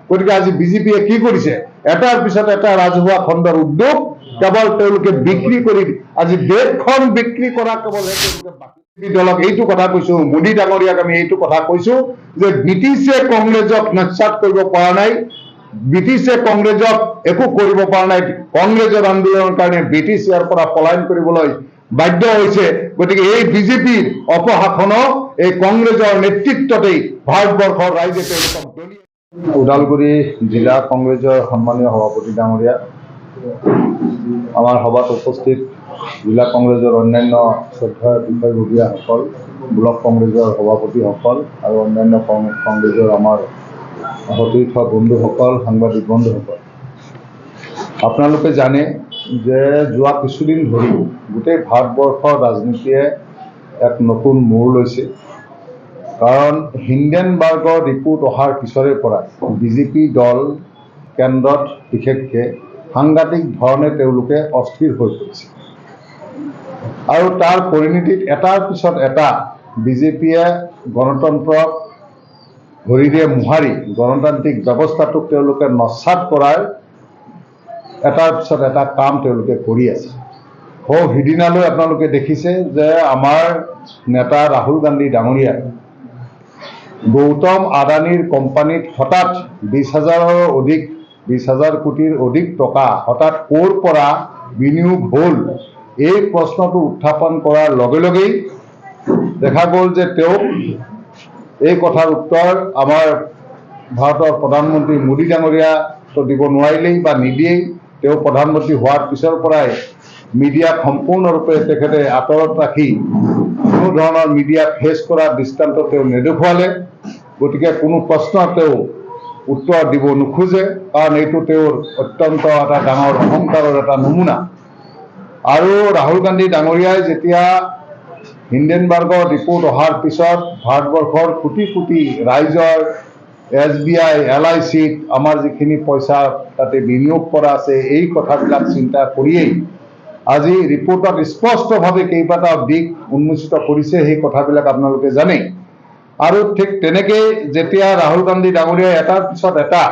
গতিকে আজি বিজেপিয়ে কি কৰিছে এটাৰ পিছত এটা ৰাজহুৱা খণ্ডৰ উদ্যোগ কেৱল তেওঁলোকে বিক্ৰী কৰি আজি দেশখন বিক্ৰী কৰা কেৱল বিজেপি দলক এইটো কথা কৈছো মোদী ডাঙৰীয়াক আমি এইটো কথা কৈছো যে ব্ৰিটিছে কংগ্ৰেছক নস্যাৎ কৰিব পৰা নাই ব্ৰিটিছে কংগ্ৰেছক একো কৰিব পৰা নাই কংগ্ৰেছৰ আন্দোলনৰ কাৰণে ব্ৰিটিছ ইয়াৰ পৰা পলায়ন কৰিবলৈ বাধ্য হৈছে গতিকে এই বিজেপিৰ অপশাসনক এই কংগ্ৰেছৰ নেতৃত্বতেই ভাৰতবৰ্ষৰ ৰাইজে তেওঁলোকক দলীয় ওদালগুৰি জিলা কংগ্ৰেছৰ সন্মানীয় সভাপতি ডাঙৰীয়া আমাৰ সভাত উপস্থিত জিলা কংগ্ৰেছৰ অন্যান্য শ্ৰদ্ধাৰ বিষয়ববীয়াসকল ব্লক কংগ্ৰেছৰ সভাপতিসকল আৰু অন্যান্য কংগ্ৰেছৰ আমাৰ সতীৰ্থ বন্ধুসকল সাংবাদিক বন্ধুসকল আপোনালোকে জানে যে যোৱা কিছুদিন ধৰি গোটেই ভাৰতবৰ্ষৰ ৰাজনীতিয়ে এক নতুন মূৰ লৈছে কাৰণ হিণ্ডেনবাৰ্গৰ ৰিপোৰ্ট অহাৰ পিছৰে পৰা বিজেপি দল কেন্দ্ৰত বিশেষকৈ সাংঘাতিক ধৰণে তেওঁলোকে অস্থিৰ হৈ পৰিছে আৰু তাৰ পৰিণতিত এটাৰ পিছত এটা বিজেপিয়ে গণতন্ত্ৰক ভৰিৰে মোহাৰি গণতান্ত্ৰিক ব্যৱস্থাটোক তেওঁলোকে নস্যাৎ কৰাৰ এটাৰ পিছত এটা কাম তেওঁলোকে কৰি আছে সিদিনালৈ আপোনালোকে দেখিছে যে আমাৰ নেতা ৰাহুল গান্ধী ডাঙৰীয়াই গৌতম আদানীৰ কোম্পানীত হঠাৎ 20,000 কোটিৰ অধিক টকা হঠাৎ ক'ৰ পৰা বিনিয়োগ হ'ল এই প্ৰশ্নটো উত্থাপন কৰাৰ লগে লগেই দেখা গ'ল যে তেওঁ এই কথাৰ উত্তৰ আমাৰ ভাৰতৰ প্ৰধানমন্ত্ৰী মোদী ডাঙৰীয়াতো দিব নোৱাৰিলেই বা নিদিয়েই তেওঁ প্ৰধানমন্ত্ৰী হোৱাৰ পিছৰ পৰাই মিডিয়াক সম্পূৰ্ণৰূপে তেখেতে আঁতৰত ৰাখি কোনো ধৰণৰ মিডিয়া ফেচ কৰা দৃষ্টান্ত তেওঁ নেদেখুৱালে গতিকে কোনো প্ৰশ্ন তেওঁ উত্তৰ দিব নোখোজে কাৰণ এইটো তেওঁৰ অত্যন্ত এটা ডাঙৰ অহংকাৰৰ এটা নমুনা আৰু ৰাহুল গান্ধী ডাঙৰীয়াই যেতিয়া হিণ্ডেনবাৰ্গৰ ৰিপোৰ্ট অহাৰ পিছত ভাৰতবৰ্ষৰ কোটি কোটি ৰাইজৰ SBI LICত আমাৰ যিখিনি পইচা তাতে বিনিয়োগ কৰা আছে এই কথাবিলাক চিন্তা কৰিয়েই আজি ৰিপোৰ্টত স্পষ্টভাৱে কেইবাটাও দিশ উন্মোচিত কৰিছে সেই কথাবিলাক আপোনালোকে জানে আৰু ঠিক তেনেকৈ যেতিয়া ৰাহুল গান্ধী ডাঙৰীয়াই এটাৰ পিছত এটা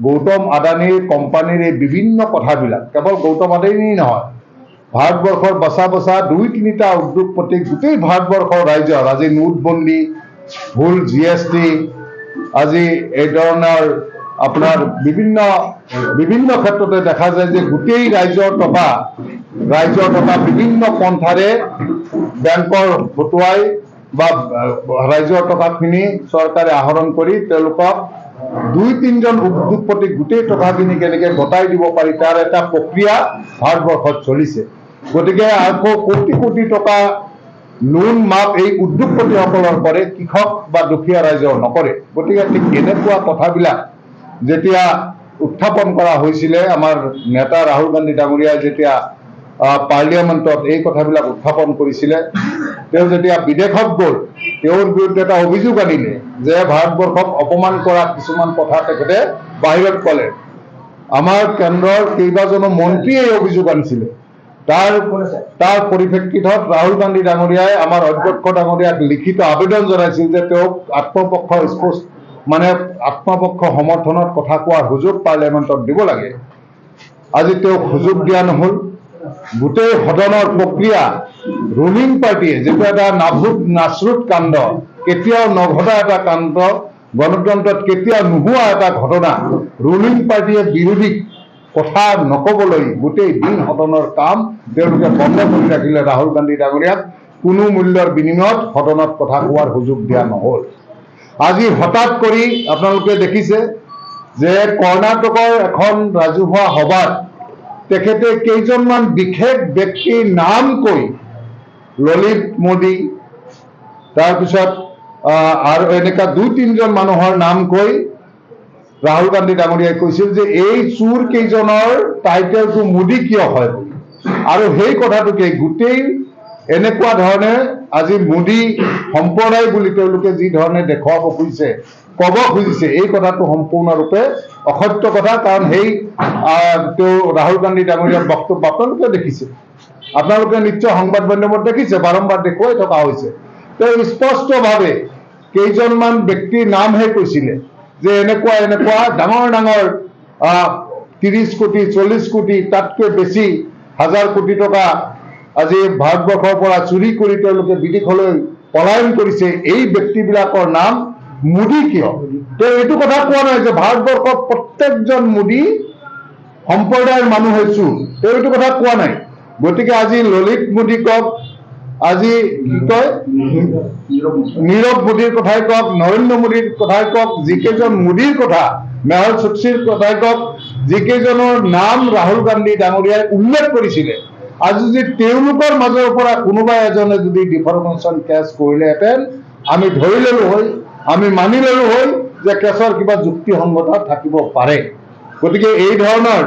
গৌতম আদানীৰ কোম্পানীৰ এই বিভিন্ন কথাবিলাক কেৱল গৌতম আদানী নহয় ভাৰতবৰ্ষৰ বচা 2-3টা উদ্যোগপতি গোটেই ভাৰতবৰ্ষৰ ৰাইজৰ আজি নোটবন্দী ভুল GST আজি এই ধৰণৰ আপোনাৰ বিভিন্ন ক্ষেত্ৰতে দেখা যায় যে গোটেই ৰাইজৰ টকা বিভিন্ন পন্থাৰে বেংকৰ ফটোৱাই বা ৰাইজৰ টকাখিনি চৰকাৰে আহৰণ কৰি তেওঁলোকক 2-3জন উদ্যোগপতিক গোটেই টকাখিনি কেনেকৈ গতাই দিব পাৰি তাৰ এটা প্ৰক্ৰিয়া ভাৰতবৰ্ষত চলিছে গতিকে আকৌ কোটি কোটি টকা লোন মাফ এই উদ্যোগপতিসকলৰ কৰে কৃষক বা দুখীয়া ৰাইজৰ নকৰে গতিকে ঠিক এনেকুৱা কথাবিলাক যেতিয়া উত্থাপন কৰা হৈছিলে আমাৰ নেতা ৰাহুল গান্ধী ডাঙৰীয়াই যেতিয়া পাৰ্লিয়ামেণ্টত এই কথাবিলাক উত্থাপন কৰিছিলে তেওঁ যেতিয়া বিদেশত গ'ল তেওঁৰ বিৰুদ্ধে এটা অভিযোগ আনিলে যে ভাৰতবৰ্ষক অপমান কৰা কিছুমান কথা তেখেতে বাহিৰত ক'লে আমাৰ কেন্দ্ৰৰ কেইবাজনো মন্ত্ৰীয়ে এই অভিযোগ আনিছিলে তাৰ পৰিপ্ৰেক্ষিতত ৰাহুল গান্ধী ডাঙৰীয়াই আমাৰ অধ্যক্ষ ডাঙৰীয়াক লিখিত আবেদন জনাইছিল যে তেওঁক আত্মপক্ষ সমৰ্থনত কথা কোৱাৰ সুযোগ পাৰ্লিয়ামেণ্টত দিব লাগে আজি তেওঁক সুযোগ দিয়া নহ'ল গোটেই সদনৰ প্ৰক্ৰিয়া ৰুলিং পাৰ্টিয়ে যিটো এটা নাচৰুট কাণ্ড কেতিয়াও নঘটা এটা কাণ্ড গণতন্ত্ৰত কেতিয়াও নোহোৱা এটা ঘটনা ৰুলিং পাৰ্টিয়ে বিৰোধীক কথা নকবলৈ গোটেই দিন সদনৰ কাম তেওঁলোকে বন্ধ কৰি ৰাখিলে ৰাহুল গান্ধী ডাঙৰীয়াক কোনো মূল্যৰ বিনিময়ত সদনত কথা কোৱাৰ সুযোগ দিয়া নহ'ল আজি হঠাৎ কৰি আপোনালোকে দেখিছে যে কৰ্ণাটকৰ এখন ৰাজহুৱা সভাত তেখেতে কেইজনমান বিশেষ ব্যক্তিৰ নাম কৈ ললিত মোদী তাৰপিছত আৰু এনেকুৱা 2-3জন মানুহৰ নাম কৈ ৰাহুল গান্ধী ডাঙৰীয়াই কৈছিল যে এই চোৰ কেইজনৰ টাইটেলটো মোদী কিয় হয় আৰু সেই কথাটোকে গোটেই এনেকুৱা ধৰণে আজি মোদী সম্প্ৰদায় বুলি তেওঁলোকে যি ধৰণে দেখুৱাব খুজিছে ক'ব খুজিছে এই কথাটো সম্পূৰ্ণৰূপে অসত্য কথা কাৰণ সেই তেওঁ ৰাহুল গান্ধী ডাঙৰীয়াৰ বক্তব্য আপোনালোকে দেখিছে আপোনালোকে নিশ্চয় সংবাদ মাধ্যমত দেখিছে বাৰম্বাৰ দেখুৱাই থকা হৈছে তেওঁ স্পষ্টভাৱে কেইজনমান ব্যক্তিৰ নামহে কৈছিলে যে এনেকুৱা ডাঙৰ ডাঙৰ 30 কোটি 40 কোটি তাতকৈ বেছি হাজাৰ কোটি টকা আজি ভাৰতবৰ্ষৰ পৰা চুৰি কৰি তেওঁলোকে বিদেশলৈ পলায়ন কৰিছে। এই ব্যক্তিবিলাকৰ নাম মোদী কিয়? তেওঁ এইটো কথা কোৱা নাই যে ভাৰতবৰ্ষৰ প্ৰত্যেকজন মোদী সম্প্ৰদায়ৰ মানুহ হৈছো, তেওঁ এইটো কথা কোৱা নাই। গতিকে আজি ললিত মোদী কওক, আজি কি কয় নীৰৱ মোদীৰ কথাই কওক, নৰেন্দ্ৰ মোদীৰ কথাই কওক, যিকেইজন মোদীৰ কথা, মেহুল চোকছিৰ কথাই কওক, যিকেইজনৰ নাম ৰাহুল গান্ধী ডাঙৰীয়াই উল্লেখ কৰিছিলে, আজি যদি তেওঁলোকৰ মাজৰ পৰা কোনোবা এজনে যদি ডিফৰ্মেশ্যন কেছ কৰিলেহেঁতেন আমি ধৰি ললো হয়, আমি মানি ললো হয় যে কেছৰ কিবা যুক্তিসংগতা থাকিব পাৰে। গতিকে এই ধৰণৰ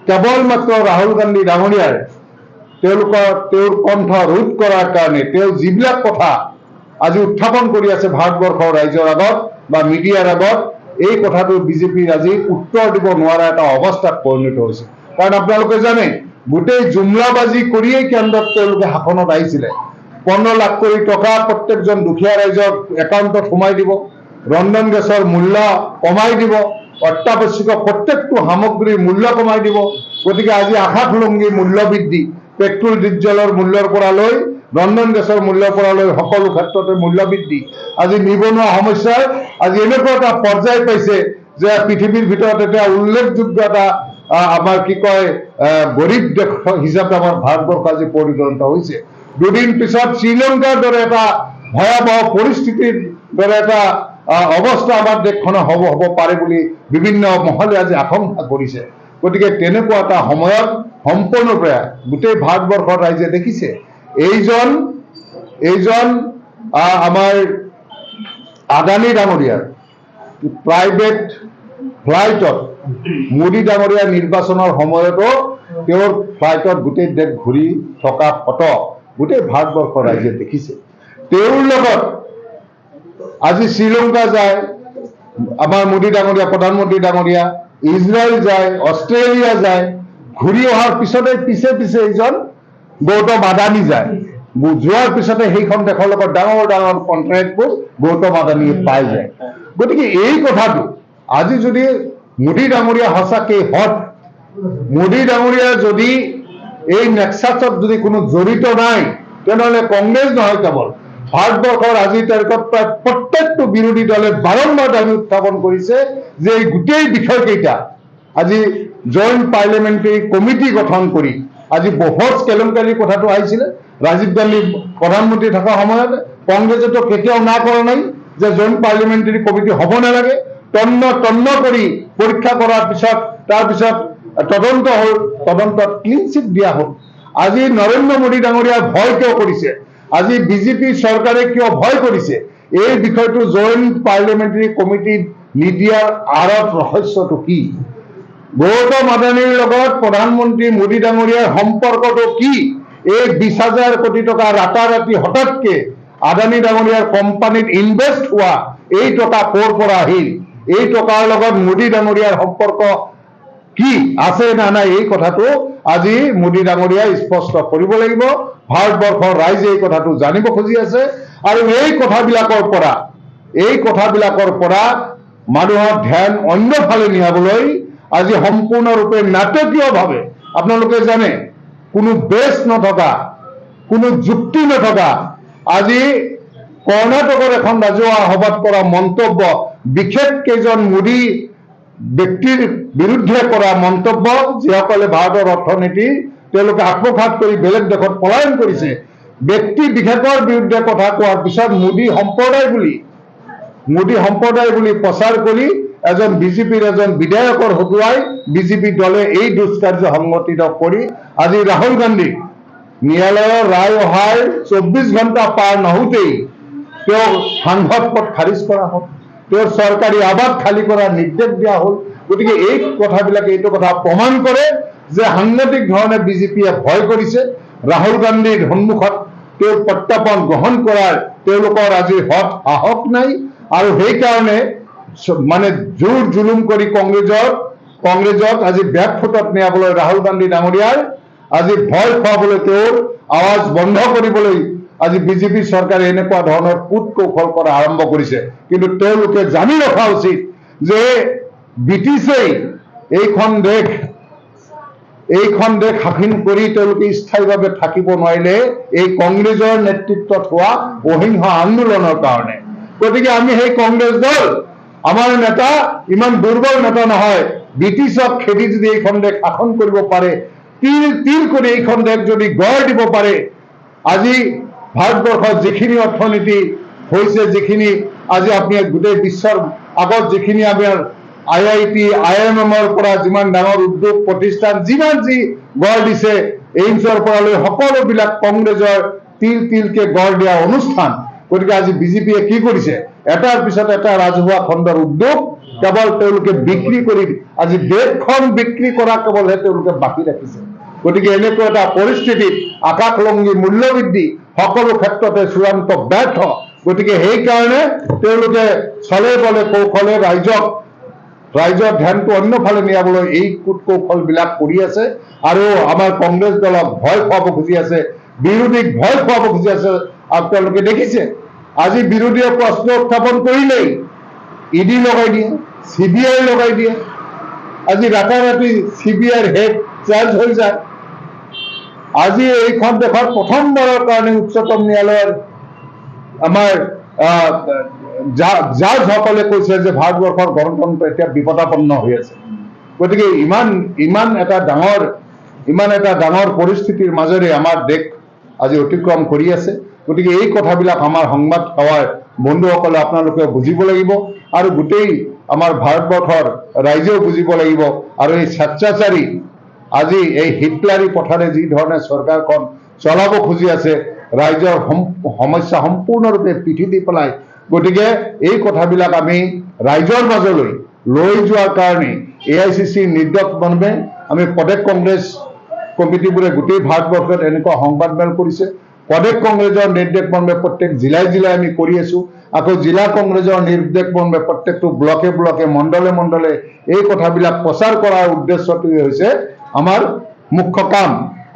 কেৱল মাত্ৰ ৰাহুল গান্ধী ডাঙৰীয়াৰ তেওঁৰ কণ্ঠ ৰোধ কৰাৰ কাৰণে তেওঁ যিবিলাক কথা আজি উত্থাপন কৰি আছে ভাৰতবৰ্ষৰ ৰাইজৰ আগত বা মিডিয়াৰ আগত, এই কথাটো বিজেপিৰ আজি উত্তৰ দিব নোৱাৰা এটা অৱস্থাত পৰিণত হৈছে। কাৰণ আপোনালোকে জানে গোটেই জুমলাবাজি কৰিয়েই কেন্দ্ৰত তেওঁলোকে শাসনত আহিছিলে। 15 লাখ কোটি টকা প্ৰত্যেকজন দুখীয়া ৰাইজৰ একাউণ্টত সোমাই দিব, ৰন্ধন গেছৰ মূল্য কমাই দিব, অত্যাৱশ্যকীয় প্ৰত্যেকটো সামগ্ৰীৰ মূল্য কমাই দিব। গতিকে আজি আকাশলংঘী মূল্য বৃদ্ধি, পেট্ৰল ডিজেলৰ মূল্যৰ পৰা লৈ ৰন্ধন গেছৰ মূল্যৰ পৰা লৈ সকলো ক্ষেত্ৰতে মূল্য বৃদ্ধি। আজি নিবনুৱা সমস্যাৰ আজি এনেকুৱা এটা পৰ্যায় পাইছে যে পৃথিৱীৰ ভিতৰত এটা উল্লেখযোগ্য এটা আমাৰ কি কয় গৰীব দেশ হিচাপে আমাৰ ভাৰতবৰ্ষ আজি পৰিগণিত হৈছে। দুদিন পিছত শ্ৰীলংকাৰ দৰে এটা ভয়াৱহ পৰিস্থিতিৰ দৰে এটা অৱস্থা আমাৰ দেশখনৰ হ'ব পাৰে বুলি বিভিন্ন মহলে আজি আশংকা কৰিছে। গতিকে তেনেকুৱা এটা সময়ত সম্পূৰ্ণৰূপে গোটেই ভাৰতবৰ্ষৰ ৰাইজে দেখিছে এইজন আমাৰ আদানী ডাঙৰীয়াৰ প্ৰাইভেট ফ্লাইটত মোদী ডাঙৰীয়া নিৰ্বাচনৰ সময়তো তেওঁৰ ফ্লাইটত গোটেই দেশ ঘূৰি থকা ফটো গোটেই ভাৰতবৰ্ষৰ ৰাইজে দেখিছে। তেওঁৰ লগত আজি শ্ৰীলংকা যায় আমাৰ মোদী ডাঙৰীয়া, প্ৰধানমন্ত্ৰী ডাঙৰীয়া, ইজৰাইল যায়, অষ্ট্ৰেলিয়া যায়, ঘূৰি অহাৰ পিছতে পিছে পিছে এইজন গৌতম আদানী যায়। যোৱাৰ পিছতে সেইখন দেশৰ লগত ডাঙৰ ডাঙৰ কণ্ট্ৰেক্টবোৰ গৌতম আদানীয়ে পাই যায়। গতিকে এই কথাটো আজি যদি মোদী ডাঙৰীয়া সঁচাকৈ মোদী ডাঙৰীয়া যদি এই নেক্সাছত যদি কোনো জড়িত নাই, তেনেহ'লে কংগ্ৰেছ নহয়, কেৱল ভাৰতবৰ্ষৰ আজিৰ তাৰিখত প্ৰায় প্ৰত্যেকটো বিৰোধী দলে বাৰম্বাৰ দাবী উত্থাপন কৰিছে যে এই গোটেই বিষয়কেইটা আজি জইণ্ট পাৰ্লিয়ামেণ্টাৰী কমিটি গঠন কৰি, আজি বফৰ্ছ কেলেংকাৰীৰ কথাটো আহিছিলে ৰাজীৱ গান্ধী প্ৰধানমন্ত্ৰী থকা সময়ত, কংগ্ৰেছেতো কেতিয়াও না কৰা নাই যে জইণ্ট পাৰ্লিয়ামেণ্টাৰী কমিটি হ'ব নালাগে। তন্ন কৰি পৰীক্ষা কৰাৰ পিছত তাৰপিছত তদন্ত হ'ল, তদন্তত ক্লিন চিট দিয়া হ'ল। আজি নৰেন্দ্ৰ মোদী ডাঙৰীয়াই ভয় কিয় কৰিছে, আজি বিজেপি চৰকাৰে কিয় ভয় কৰিছে, এই বিষয়টো জইণ্ট পাৰ্লিয়ামেণ্টাৰী কমিটিত নিদিয়াৰ আঁৰত ৰহস্যটো কি? গৌতম আদানীৰ লগত প্ৰধানমন্ত্ৰী মোদী ডাঙৰীয়াৰ সম্পৰ্কটো কি? এই 20,000 কোটি টকা ৰাতাৰাতি হঠাৎকে আদানী ডাঙৰীয়াৰ কোম্পানীত ইনভেষ্ট হোৱা এই টকা ক'ৰ পৰা আহিল? এই টকাৰ লগত মোদী ডাঙৰীয়াৰ সম্পৰ্ক কি আছে না নাই, এই কথাটো আজি মোদী ডাঙৰীয়াই স্পষ্ট কৰিব লাগিব। ভাৰতবৰ্ষৰ ৰাইজে এই কথাটো জানিব খুজি আছে আৰু এই কথাবিলাকৰ পৰা মানুহৰ ধ্যান অন্যফালে নিয়াবলৈ আজি সম্পূৰ্ণৰূপে নাটকীয়ভাৱে, আপোনালোকে জানে কোনো বেছ নথকা, কোনো যুক্তি নথকা, আজি কৰ্ণাটকৰ এখন ৰাজহুৱা সভাত কৰা মন্তব্য, বিশেষ কেইজন মোদী ব্যক্তিৰ বিৰুদ্ধে কৰা মন্তব্য, যিসকলে ভাৰতৰ অৰ্থনীতি তেওঁলোকে আত্মঘাত কৰি বেলেগ দেশত পলায়ন কৰিছে, ব্যক্তি বিশেষৰ বিৰুদ্ধে কথা কোৱাৰ পিছত মোদী সম্প্ৰদায় বুলি প্ৰচাৰ কৰি এজন বিজেপিৰ এজন বিধায়কৰ হতুৱাই বিজেপি দলে এই দুষ্কাৰ্য সংগঠিত কৰি আজি ৰাহুল গান্ধীক ন্যায়ালয়ৰ ৰায় অহাৰ 24 ঘণ্টা পাৰ নহওঁতেই তেওঁ সাংসদ পদ খাৰিজ কৰা হ'ল, তেওঁৰ চৰকাৰী আৱাস খালী কৰাৰ নিৰ্দেশ দিয়া হ'ল। গতিকে এই কথাবিলাকে এইটো কথা প্ৰমাণ কৰে যে সাংঘাতিক ধৰণে বিজেপিয়ে ভয় কৰিছে। ৰাহুল গান্ধীৰ সন্মুখত তেওঁৰ প্ৰত্যাপন গ্ৰহণ কৰাৰ তেওঁলোকৰ আজি সাহস নাই আৰু সেইকাৰণে মানে জোৰ জুলুম কৰি কংগ্ৰেছক আজি বেকফুটত নিয়াবলৈ ৰাহুল গান্ধী ডাঙৰীয়াৰ আজি ভয় খুৱাবলৈ, তেওঁৰ আৱাজ বন্ধ কৰিবলৈ আজি বিজেপি চৰকাৰে এনেকুৱা ধৰণৰ কূট কৌশল কৰা আৰম্ভ কৰিছে। কিন্তু তেওঁলোকে জানি ৰখা উচিত যে ব্ৰিটিছেই এইখন দেশ শাসন কৰি তেওঁলোকে স্থায়ীভাৱে থাকিব নোৱাৰিলে এই কংগ্ৰেছৰ নেতৃত্বত হোৱা অহিংস আন্দোলনৰ কাৰণে। গতিকে আমি সেই কংগ্ৰেছ দল আমাৰ নেতা ইমান দুৰ্বল নেতা নহয়, ব্ৰিটিছক খেদি যদি এইখন দেশ শাসন কৰিব পাৰে, তিল কৰি এইখন দেশ যদি গঢ় দিব পাৰে, আজি ভাৰতবৰ্ষত যিখিনি অৰ্থনীতি হৈছে, যিখিনি আজি আপুনি গোটেই বিশ্বৰ আগত যিখিনি আমাৰ IIT, IIMৰ পৰা যিমান ডাঙৰ উদ্যোগ প্ৰতিষ্ঠান যিমান যি গঢ় দিছে, এইমছৰ পৰা লৈ সকলোবিলাক কংগ্ৰেছৰ তিলকে গঢ় দিয়া অনুষ্ঠান। গতিকে আজি বিজেপিয়ে কি কৰিছে, এটাৰ পিছত এটা ৰাজহুৱা খণ্ডৰ উদ্যোগ কেৱল তেওঁলোকে বিক্ৰী কৰি আজি দেশখন বিক্ৰী কৰা কেৱলহে তেওঁলোকে বাকী ৰাখিছে। গতিকে এনেকুৱা এটা পৰিস্থিতিত আকাশলংঘী মূল্যবৃদ্ধি সকলো ক্ষেত্ৰতে চূড়ান্ত ব্যৰ্থ। গতিকে সেইকাৰণে তেওঁলোকে চলে বলে কৌশলে ৰাইজৰ ধ্যানটো অন্যফালে নিয়াবলৈ এই কূট কৌশলবিলাক কৰি আছে আৰু আমাৰ কংগ্ৰেছ দলক ভয় খুৱাব খুজি আছে, বিৰোধীক ভয় খুৱাব খুজি আছে। আপোনালোকে দেখিছে আজি বিৰোধীয়ে প্ৰশ্ন উত্থাপন কৰিলেই ED লগাই দিয়ে, CBI লগাই দিয়ে। আজি ৰাতাৰাতি CBIৰ হেড চাৰ্জ হৈ যায়। আজি এইখন দেশৰ প্ৰথমবাৰৰ কাৰণে উচ্চতম ন্যায়ালয়ৰ আমাৰ জাজসকলে কৈছে যে ভাৰতবৰ্ষৰ গণতন্ত্ৰ এতিয়া বিপদাপন্ন হৈ আছে। গতিকে ইমান এটা ডাঙৰ পৰিস্থিতিৰ মাজেৰে আমাৰ দেশ আজি অতিক্ৰম কৰি আছে। গতিকে এই কথাবিলাক আমাৰ সংবাদ সেৱাৰ বন্ধুসকলে আপোনালোকে বুজিব লাগিব আৰু গোটেই আমাৰ ভাৰতবৰ্ষৰ ৰাইজেও বুজিব লাগিব। আৰু এই স্বেচ্ছাচাৰী আজি এই হিটলাৰী পথাৰে যি ধৰণে চৰকাৰখন চলাব খুজি আছে, ৰাইজৰ সমস্যা সম্পূৰ্ণৰূপে পিঠি দি পেলাই, গতিকে এই কথাবিলাক আমি ৰাইজৰ মাজলৈ লৈ যোৱাৰ কাৰণে AICC নিৰ্দেশ মৰ্মে আমি প্ৰদেশ কংগ্ৰেছ কমিটিবোৰে গোটেই ভাৰতবৰ্ষত এনেকুৱা সংবাদমেল কৰিছে। প্ৰদেশ কংগ্ৰেছৰ নিৰ্দেশ মৰ্মে প্ৰত্যেক জিলাই আমি কৰি আছো। আকৌ জিলা কংগ্ৰেছৰ নিৰ্দেশ মৰ্মে প্ৰত্যেকটো ব্লকে মণ্ডলে এই কথাবিলাক প্ৰচাৰ কৰাৰ উদ্দেশ্যটো হৈছে আমাৰ মুখ্য কাম।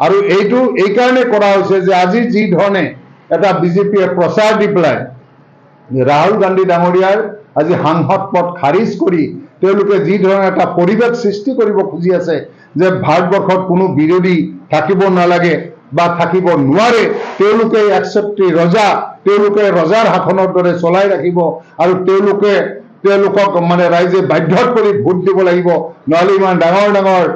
আৰু এইটো এই কাৰণে কৰা হৈছে যে আজি যি ধৰণে এটা বিজেপিয়ে প্ৰচাৰ দি পেলাই ৰাহুল গান্ধী ডাঙৰীয়াৰ আজি সাংসদ পদ খাৰিজ কৰি তেওঁলোকে যি ধৰণে এটা পৰিৱেশ সৃষ্টি কৰিব খুজি আছে যে ভাৰতবৰ্ষত কোনো বিৰোধী থাকিব নালাগে বা থাকিব নোৱাৰে, তেওঁলোকে 61 ৰজা, তেওঁলোকে ৰজাৰ শাসনৰ দৰে চলাই ৰাখিব আৰু তেওঁলোকক মানে ৰাইজে বাধ্যত কৰি ভোট দিব লাগিব, নহলে ইমান ডাঙৰ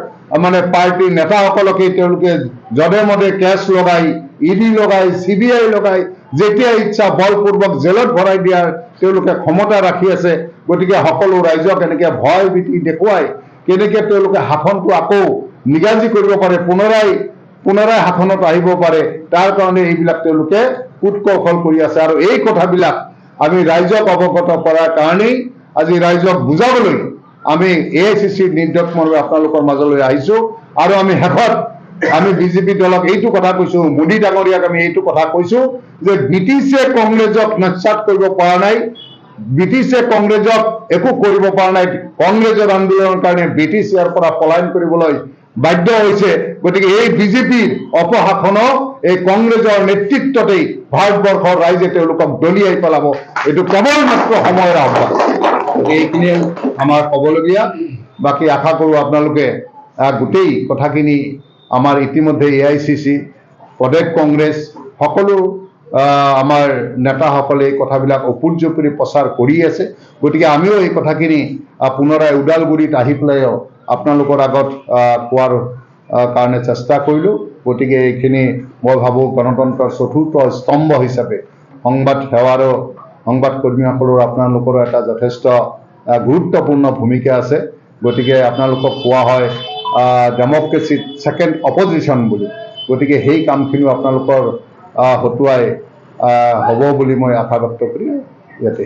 মানে পাৰ্টিৰ নেতাসকলকে তেওঁলোকে জধে মধে কেছ লগাই, ED লগাই, CBI লগাই, যেতিয়া ইচ্ছা বলপূৰ্বক জেলত ভৰাই দিয়াৰ তেওঁলোকে ক্ষমতা ৰাখি আছে। গতিকে সকলো ৰাইজক এনেকে ভয় ভীতি দেখুৱাই কেনেকে তেওঁলোকে শাসনটো আকৌ নিগাজি কৰিব পাৰে, পুনৰাই শাসনত আহিব পাৰে, তাৰ কাৰণে এইবিলাক তেওঁলোকে কূট কৌশল কৰি আছে। আৰু এই কথাবিলাক আমি ৰাইজক অৱগত কৰাৰ কাৰণেই আজি ৰাইজক বুজাবলৈ আমি AICC নিৰ্দেশ মৰ্মে আপোনালোকৰ মাজলৈ আহিছো। আৰু আমি শেষত আমি বিজেপি দলক এইটো কথা কৈছো, মোদী ডাঙৰীয়াক আমি এইটো কথা কৈছো যে ব্ৰিটিছে কংগ্ৰেছক নস্যাৎ কৰিব পৰা নাই, ব্ৰিটিছে কংগ্ৰেছক একো কৰিব পৰা নাই। কংগ্ৰেছৰ আন্দোলনৰ কাৰণে ব্ৰিটিছ ইয়াৰ পৰা পলায়ন কৰিবলৈ বাধ্য হৈছে। গতিকে এই বিজেপিৰ অপশাসনক এই কংগ্ৰেছৰ নেতৃত্বতেই ভাৰতবৰ্ষৰ ৰাইজে তেওঁলোকক দলিয়াই পেলাব। এইটো কেৱল মাত্ৰ সময়ৰ আহ্বান। এইখিনিয়ে আমাৰ ক'বলগীয়া। বাকী আশা কৰোঁ আপোনালোকে গোটেই কথাখিনি আমাৰ ইতিমধ্যে AICC, প্ৰদেশ কংগ্ৰেছ সকলো আমাৰ নেতাসকলে এই কথাবিলাক অপুৰ্জপৰি প্ৰচাৰ কৰি আছে। গতিকে আমিও এই কথাখিনি পুনৰাই ওদালগুৰিত আহি পেলাই আপোনালোকৰ আগত কোৱাৰ কাৰণে চেষ্টা কৰিলোঁ। গতিকে এইখিনি মই ভাবোঁ গণতন্ত্ৰৰ চতুৰ্থ স্তম্ভ হিচাপে সংবাদ সেৱাৰো সংবাদকৰ্মীসকলৰ আপোনালোকৰো এটা যথেষ্ট গুৰুত্বপূৰ্ণ ভূমিকা আছে। গতিকে আপোনালোকক কোৱা হয় ডেমক্ৰেচিত ছেকেণ্ড অপজিশ্যন বুলি। গতিকে সেই কামখিনিও আপোনালোকৰ হতুৱাই হ'ব বুলি মই আশা ব্যক্ত কৰি ইয়াতে